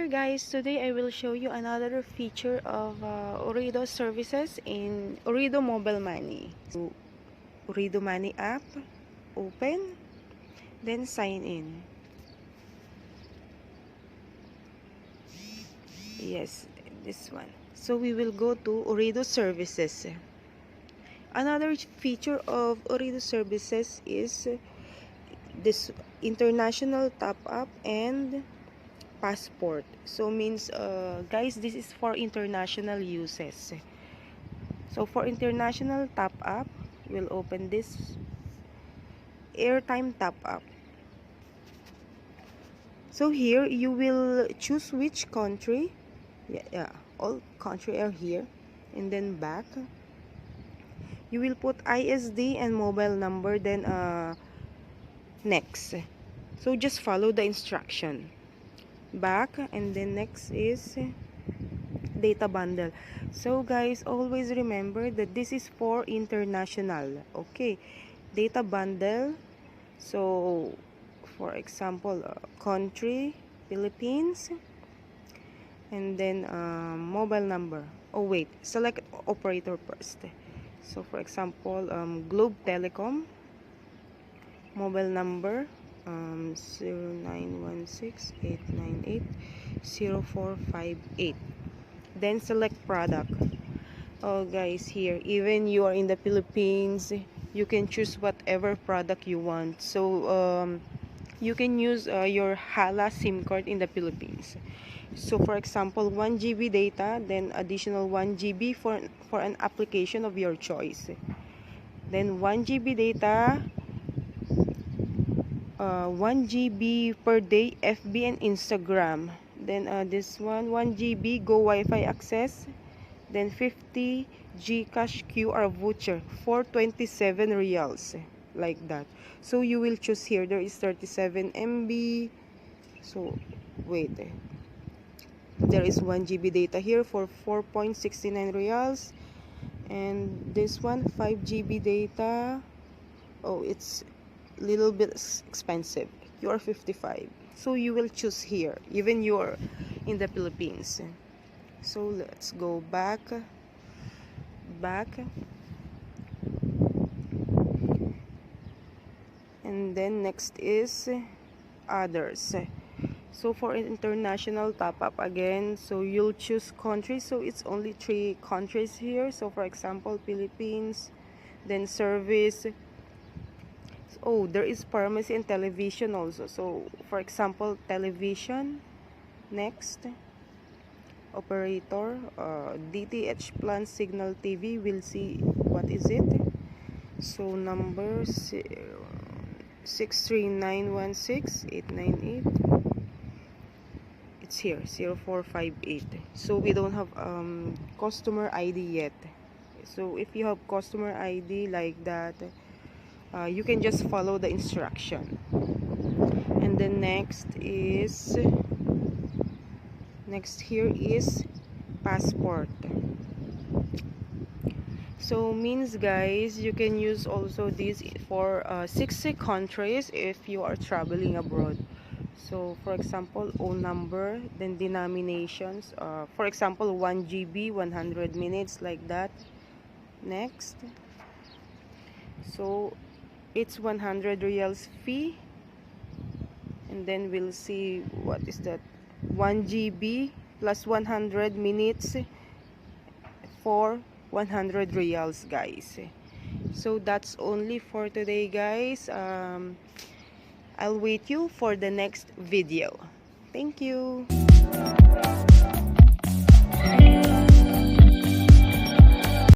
there guys, today I will show you another feature of Ooredoo services in Ooredoo Mobile Money. So, Ooredoo Money app, open, then sign in. Yes, this one. So we will go to Ooredoo services. Another feature of Ooredoo services is this international top up and passport. So means guys, this is for international uses. So for international top up, we'll open this airtime top up. So here you will choose which country. Yeah, all country are here, and then back you will put ISD and mobile number, then next. So just follow the instruction. Back, and then next is data bundle. So guys, always remember that this is for international. Okay, data bundle. So for example, country Philippines, and then mobile number. Oh wait, select operator first. So for example, Globe Telecom, mobile number 0916-898-0458. Then select product. Oh guys, here even you are in the Philippines, you can choose whatever product you want. So you can use your Hala SIM card in the Philippines. So for example, 1 GB data, then additional 1 GB for an application of your choice. Then 1 GB data, 1 GB per day FB and Instagram. Then this one, 1 GB Go Wi-Fi access. Then 50 Gcash QR voucher for 27 reals, like that. So you will choose here. There is 37 MB. So wait, there is 1 GB data here for 4.69 reals, and this one 5 GB data. Oh, it's little bit expensive. You are 55, so you will choose here even you're in the Philippines. So let's go back, and then next is others. So for international top up again, so you'll choose countries. So it's only 3 countries here. So for example, Philippines, then service. Oh, there is pharmacy and television also. So for example, television, next. Operator, DTH plan signal TV, we'll see what is it. So number 63916-898, it's here 0458. So we don't have customer ID yet. So if you have customer ID like that, you can just follow the instruction. And then next here is passport. So means guys, you can use also this for 60 countries if you are traveling abroad. So for example, O number, then denominations, for example 1 GB 100 minutes, like that. Next, so it's 100 reals fee, and then we'll see what is that, 1 GB plus 100 minutes for 100 reals guys. So that's only for today guys. I'll wait you for the next video. Thank you.